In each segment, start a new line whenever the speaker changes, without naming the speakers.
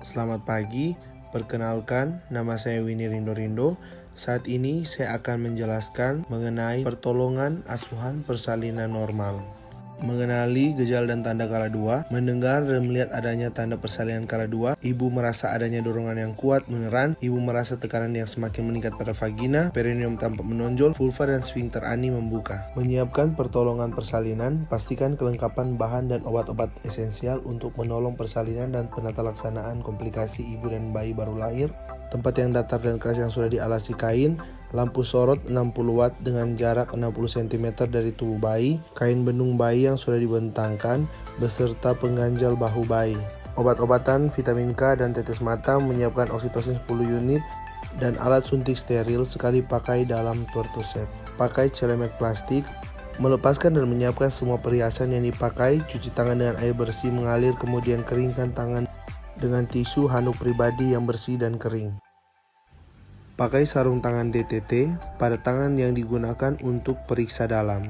Selamat pagi, perkenalkan nama saya Winnie Rindo. Saat ini saya akan menjelaskan mengenai pertolongan asuhan persalinan normal. Mengenali gejala dan tanda kala 2, mendengar dan melihat adanya tanda persalinan kala 2, ibu merasa adanya dorongan yang kuat meneran, ibu merasa tekanan yang semakin meningkat pada vagina, perineum tampak menonjol, vulva dan sphincter ani membuka. Menyiapkan pertolongan persalinan, pastikan kelengkapan bahan dan obat-obat esensial untuk menolong persalinan dan penata laksanaan komplikasi ibu dan bayi baru lahir. Tempat yang datar dan keras yang sudah dialasi kain, lampu sorot 60 watt dengan jarak 60 cm dari tubuh bayi, kain bendung bayi yang sudah dibentangkan, beserta pengganjal bahu bayi. Obat-obatan vitamin K dan tetes mata, menyiapkan oksitosin 10 unit, dan alat suntik steril sekali pakai dalam pertuset. Pakai celemek plastik, melepaskan dan menyiapkan semua perhiasan yang dipakai, cuci tangan dengan air bersih mengalir, kemudian keringkan tangan dengan tisu handuk pribadi yang bersih dan kering. Pakai sarung tangan DTT pada tangan yang digunakan untuk periksa dalam.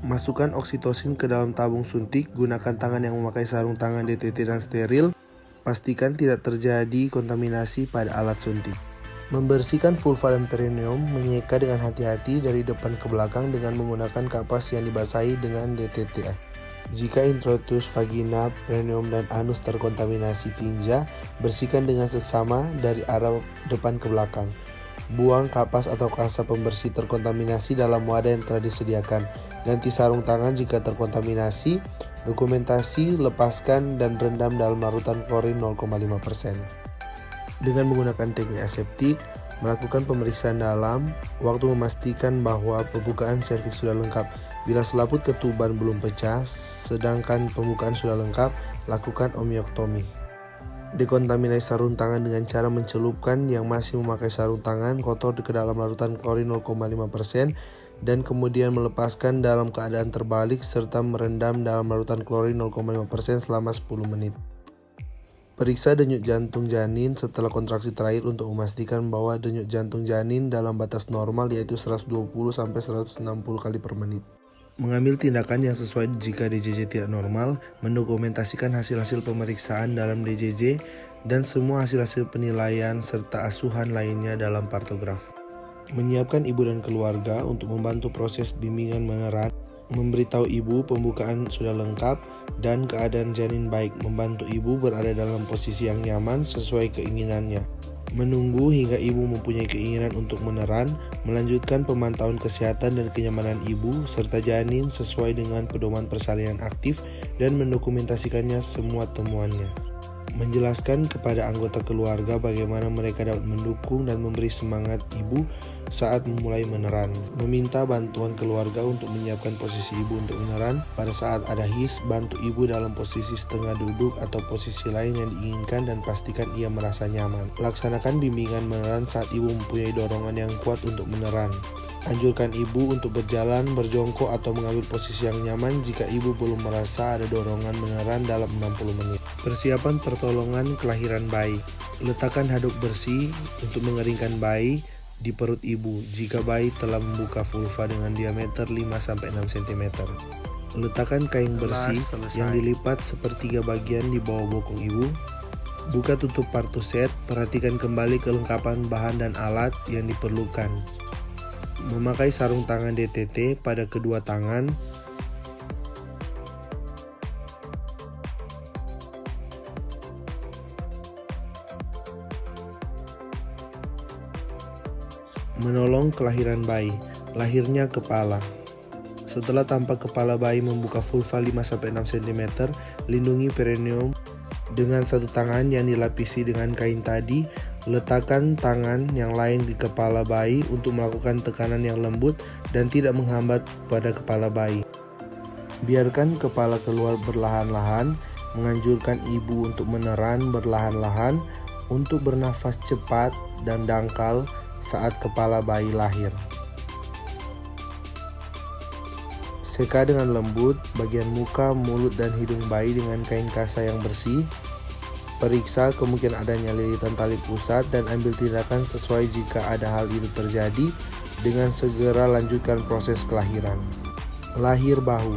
Masukkan oksitosin ke dalam tabung suntik, gunakan tangan yang memakai sarung tangan DTT dan steril. Pastikan tidak terjadi kontaminasi pada alat suntik. Membersihkan vulva dan perineum, menyeka dengan hati-hati dari depan ke belakang dengan menggunakan kapas yang dibasahi dengan DTT. Jika introitus, vagina, perineum, dan anus terkontaminasi tinja, bersihkan dengan seksama dari arah depan ke belakang. Buang kapas atau kasa pembersih terkontaminasi dalam wadah yang telah disediakan. Ganti sarung tangan jika terkontaminasi. Dokumentasi, lepaskan, dan rendam dalam larutan klorin 0,5%. Dengan menggunakan teknik aseptik, melakukan pemeriksaan dalam, waktu memastikan bahwa pembukaan serviks sudah lengkap. Bila selaput ketuban belum pecah, sedangkan pembukaan sudah lengkap, lakukan omioktomi. Dekontaminasi sarung tangan dengan cara mencelupkan yang masih memakai sarung tangan kotor ke dalam larutan klorin 0,5% dan kemudian melepaskan dalam keadaan terbalik serta merendam dalam larutan klorin 0,5% selama 10 menit. Periksa denyut jantung janin setelah kontraksi terakhir untuk memastikan bahwa denyut jantung janin dalam batas normal, yaitu 120-160 kali per menit. Mengambil tindakan yang sesuai jika DJJ tidak normal, mendokumentasikan hasil-hasil pemeriksaan dalam DJJ dan semua hasil-hasil penilaian serta asuhan lainnya dalam partograf. Menyiapkan ibu dan keluarga untuk membantu proses bimbingan meneran, memberitahu ibu pembukaan sudah lengkap dan keadaan janin baik, membantu ibu berada dalam posisi yang nyaman sesuai keinginannya. Menunggu hingga ibu mempunyai keinginan untuk meneran, melanjutkan pemantauan kesehatan dan kenyamanan ibu serta janin sesuai dengan pedoman persalinan aktif dan mendokumentasikannya semua temuannya. Menjelaskan kepada anggota keluarga bagaimana mereka dapat mendukung dan memberi semangat ibu saat memulai meneran. Meminta bantuan keluarga untuk menyiapkan posisi ibu untuk meneran. Pada saat ada his, bantu ibu dalam posisi setengah duduk atau posisi lain yang diinginkan dan pastikan ia merasa nyaman. Laksanakan bimbingan meneran saat ibu mempunyai dorongan yang kuat untuk meneran. Anjurkan ibu untuk berjalan, berjongkok, atau mengambil posisi yang nyaman jika ibu belum merasa ada dorongan meneran dalam 60 menit. Persiapan pertolongan kelahiran bayi. Letakkan handuk bersih untuk mengeringkan bayi di perut ibu jika bayi telah membuka vulva dengan diameter 5-6 cm. Letakkan kain bersih yang dilipat sepertiga bagian di bawah bokong ibu. Buka tutup partuset, perhatikan kembali kelengkapan bahan dan alat yang diperlukan. Memakai sarung tangan DTT pada kedua tangan. Menolong kelahiran bayi. Lahirnya kepala. Setelah tampak kepala bayi membuka vulva 5-6 cm, lindungi perineum dengan satu tangan yang dilapisi dengan kain tadi. Letakkan tangan yang lain di kepala bayi untuk melakukan tekanan yang lembut dan tidak menghambat pada kepala bayi. Biarkan kepala keluar perlahan-lahan, menganjurkan ibu untuk meneran perlahan-lahan, untuk bernafas cepat dan dangkal saat kepala bayi lahir. Seka dengan lembut bagian muka, mulut, dan hidung bayi dengan kain kasa yang bersih. Periksa kemungkinan adanya lilitan tali pusat dan ambil tindakan sesuai jika ada hal itu terjadi dengan segera lanjutkan proses kelahiran. Lahir bahu.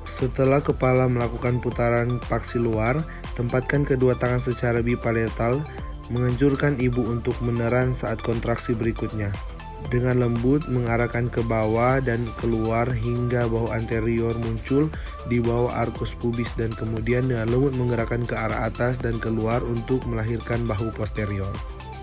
Setelah kepala melakukan putaran paksi luar, tempatkan kedua tangan secara bipaletal, menganjurkan ibu untuk meneran saat kontraksi berikutnya. Dengan lembut mengarahkan ke bawah dan keluar hingga bahu anterior muncul di bawah arkus pubis dan kemudian dengan lembut menggerakkan ke arah atas dan keluar untuk melahirkan bahu posterior.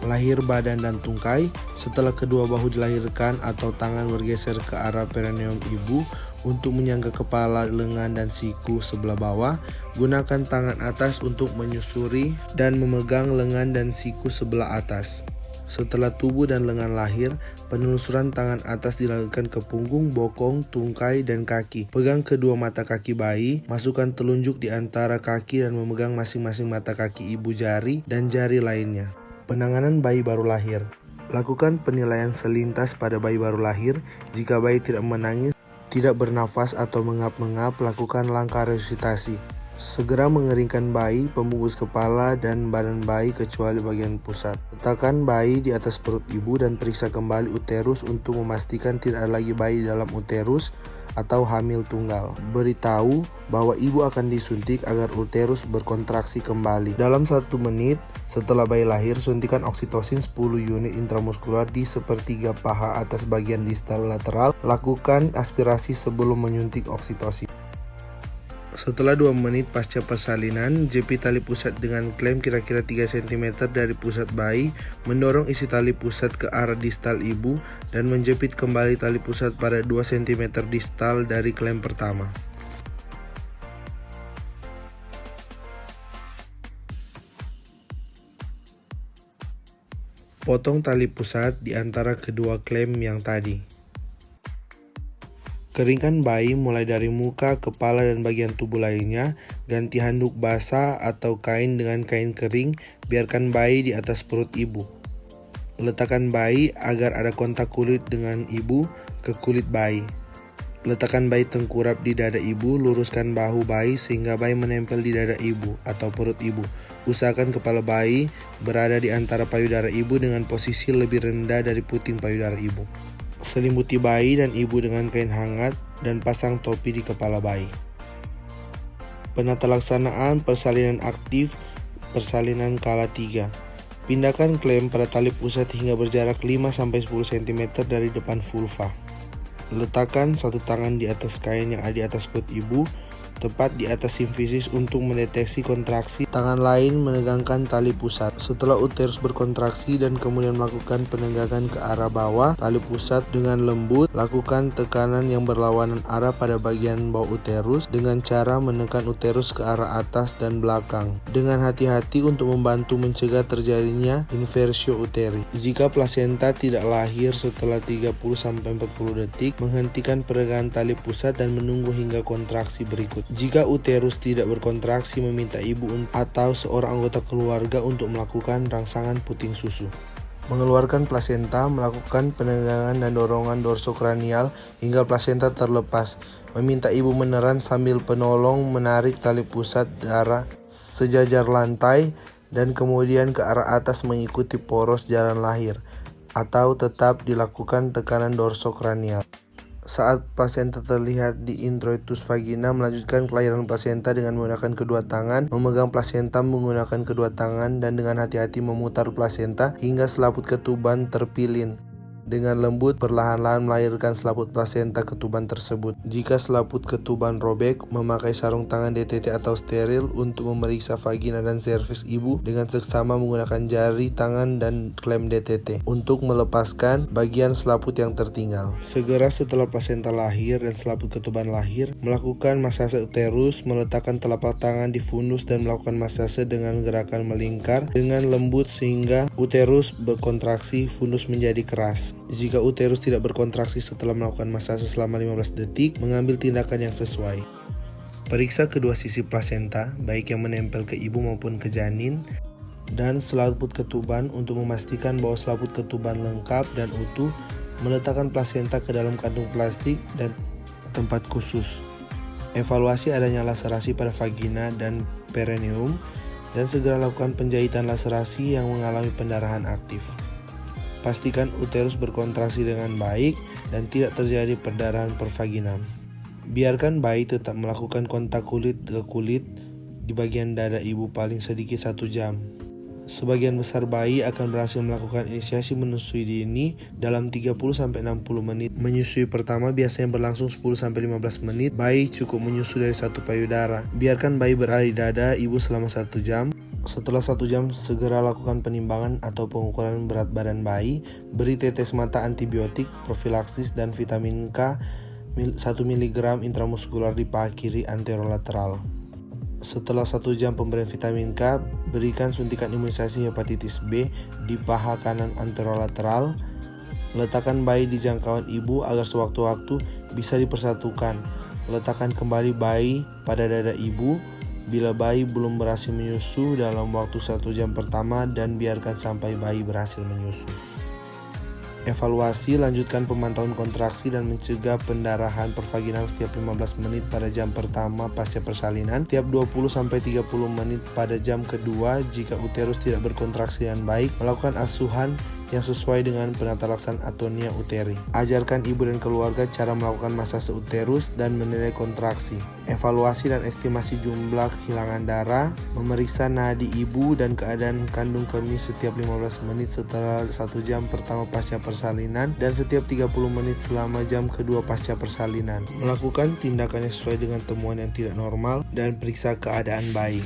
Lahir badan dan tungkai. Setelah kedua bahu dilahirkan atau tangan bergeser ke arah perineum ibu untuk menyangga kepala, lengan, dan siku sebelah bawah, gunakan tangan atas untuk menyusuri dan memegang lengan dan siku sebelah atas. Setelah tubuh dan lengan lahir, penelusuran tangan atas dilakukan ke punggung, bokong, tungkai, dan kaki. Pegang kedua mata kaki bayi, masukkan telunjuk di antara kaki dan memegang masing-masing mata kaki ibu jari dan jari lainnya. Penanganan bayi baru lahir. Lakukan penilaian selintas pada bayi baru lahir. Jika bayi tidak menangis, tidak bernafas, atau mengap-ngap, lakukan langkah resusitasi. Segera mengeringkan bayi, pembungkus kepala, dan badan bayi kecuali bagian pusat. Letakkan bayi di atas perut ibu dan periksa kembali uterus untuk memastikan tidak ada lagi bayi dalam uterus atau hamil tunggal. Beritahu bahwa ibu akan disuntik agar uterus berkontraksi kembali. Dalam 1 menit setelah bayi lahir, suntikan oksitosin 10 unit intramuskular di sepertiga paha atas bagian distal lateral. Lakukan aspirasi sebelum menyuntik oksitosin. Setelah 2 menit pasca persalinan, jepit tali pusat dengan klem kira-kira 3 cm dari pusat bayi, mendorong isi tali pusat ke arah distal ibu, dan menjepit kembali tali pusat pada 2 cm distal dari klem pertama. Potong tali pusat di antara kedua klem yang tadi. Keringkan bayi mulai dari muka, kepala, dan bagian tubuh lainnya. Ganti handuk basah atau kain dengan kain kering. Biarkan bayi di atas perut ibu. Letakkan bayi agar ada kontak kulit dengan ibu ke kulit bayi. Letakkan bayi tengkurap di dada ibu. Luruskan bahu bayi sehingga bayi menempel di dada ibu atau perut ibu. Usahakan kepala bayi berada di antara payudara ibu dengan posisi lebih rendah dari puting payudara ibu. Selimuti bayi dan ibu dengan kain hangat dan pasang topi di kepala bayi. Penata laksanaan persalinan aktif, persalinan kala 3. Pindahkan klem pada tali pusat hingga berjarak 5-10 cm dari depan vulva. Letakkan satu tangan di atas kain yang ada di atas perut ibu, tepat di atas simfisis untuk mendeteksi kontraksi. Tangan lain menegangkan tali pusat. Setelah uterus berkontraksi dan kemudian melakukan penegangan ke arah bawah tali pusat dengan lembut, lakukan tekanan yang berlawanan arah pada bagian bawah uterus dengan cara menekan uterus ke arah atas dan belakang. Dengan hati-hati untuk membantu mencegah terjadinya inversio uteri. Jika plasenta tidak lahir setelah 30-40 detik, menghentikan peregangan tali pusat dan menunggu hingga kontraksi berikut. Jika uterus tidak berkontraksi, meminta ibu atau seorang anggota keluarga untuk melakukan rangsangan puting susu. Mengeluarkan plasenta, melakukan penegangan dan dorongan dorsokranial hingga plasenta terlepas. Meminta ibu meneran sambil penolong menarik tali pusat darah sejajar lantai dan kemudian ke arah atas mengikuti poros jalan lahir, atau tetap dilakukan tekanan dorsokranial. Saat plasenta terlihat di introitus vagina, melanjutkan kelahiran plasenta dengan menggunakan kedua tangan, memegang plasenta menggunakan kedua tangan, dan dengan hati-hati memutar plasenta hingga selaput ketuban terpilin. Dengan lembut, perlahan-lahan melahirkan selaput plasenta ketuban tersebut. Jika selaput ketuban robek, memakai sarung tangan DTT atau steril untuk memeriksa vagina dan serviks ibu dengan seksama menggunakan jari tangan dan klem DTT untuk melepaskan bagian selaput yang tertinggal. Segera setelah plasenta lahir dan selaput ketuban lahir, melakukan masase uterus, meletakkan telapak tangan di fundus dan melakukan masase dengan gerakan melingkar dengan lembut sehingga uterus berkontraksi, fundus menjadi keras. Jika uterus tidak berkontraksi setelah melakukan masase selama 15 detik, mengambil tindakan yang sesuai. Periksa kedua sisi plasenta, baik yang menempel ke ibu maupun ke janin, dan selaput ketuban untuk memastikan bahwa selaput ketuban lengkap dan utuh. Meletakkan plasenta ke dalam kantung plastik dan tempat khusus. Evaluasi adanya laserasi pada vagina dan perineum, dan segera lakukan penjahitan laserasi yang mengalami pendarahan aktif. Pastikan uterus berkontraksi dengan baik dan tidak terjadi perdarahan pervaginam. Biarkan bayi tetap melakukan kontak kulit ke kulit di bagian dada ibu paling sedikit 1 jam. Sebagian besar bayi akan berhasil melakukan inisiasi menyusui dini dalam 30-60 menit. Menyusui pertama biasanya berlangsung 10-15 menit. Bayi cukup menyusui dari 1 payudara. Biarkan bayi berada di dada ibu selama 1 jam. Setelah 1 jam, segera lakukan penimbangan atau pengukuran berat badan bayi. Beri tetes mata antibiotik, profilaksis, dan vitamin K 1 mg intramuskular di paha kiri anterolateral. Setelah 1 jam pemberian vitamin K, berikan suntikan imunisasi hepatitis B di paha kanan anterolateral. Letakkan bayi di jangkauan ibu agar sewaktu-waktu bisa dipersatukan. Letakkan kembali bayi pada dada ibu bila bayi belum berhasil menyusu dalam waktu 1 jam pertama, dan biarkan sampai bayi berhasil menyusu. Evaluasi, lanjutkan pemantauan kontraksi dan mencegah pendarahan pervaginam setiap 15 menit pada jam pertama pasca persalinan, tiap 20-30 menit pada jam kedua. Jika uterus tidak berkontraksi dengan baik, melakukan asuhan yang sesuai dengan penata laksanaan atonia uteri. Ajarkan ibu dan keluarga cara melakukan masase uterus dan menilai kontraksi. Evaluasi dan estimasi jumlah kehilangan darah, memeriksa nadi ibu dan keadaan kandung kemih setiap 15 menit setelah 1 jam pertama pasca persalinan dan setiap 30 menit selama jam kedua pasca persalinan. Melakukan tindakan yang sesuai dengan temuan yang tidak normal dan periksa keadaan bayi.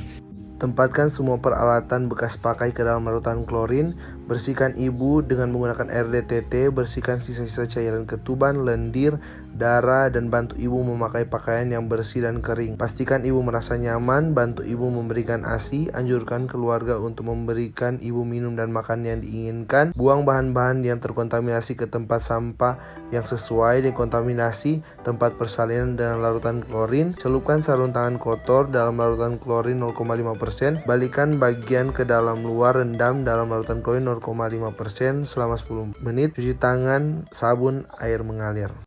Tempatkan semua peralatan bekas pakai ke dalam larutan klorin. Bersihkan ibu dengan menggunakan air DTT. Bersihkan sisa-sisa cairan ketuban, lendir, darah, dan bantu ibu memakai pakaian yang bersih dan kering. Pastikan ibu merasa nyaman. Bantu ibu memberikan ASI. Anjurkan keluarga untuk memberikan ibu minum dan makan yang diinginkan. Buang bahan-bahan yang terkontaminasi ke tempat sampah yang sesuai dekontaminasi tempat persalinan dengan larutan klorin. Celupkan sarung tangan kotor dalam larutan klorin 0,5%. Balikan bagian ke dalam luar, rendam dalam larutan klorin 0,5% selama 10 menit. Cuci tangan, sabun, air mengalir.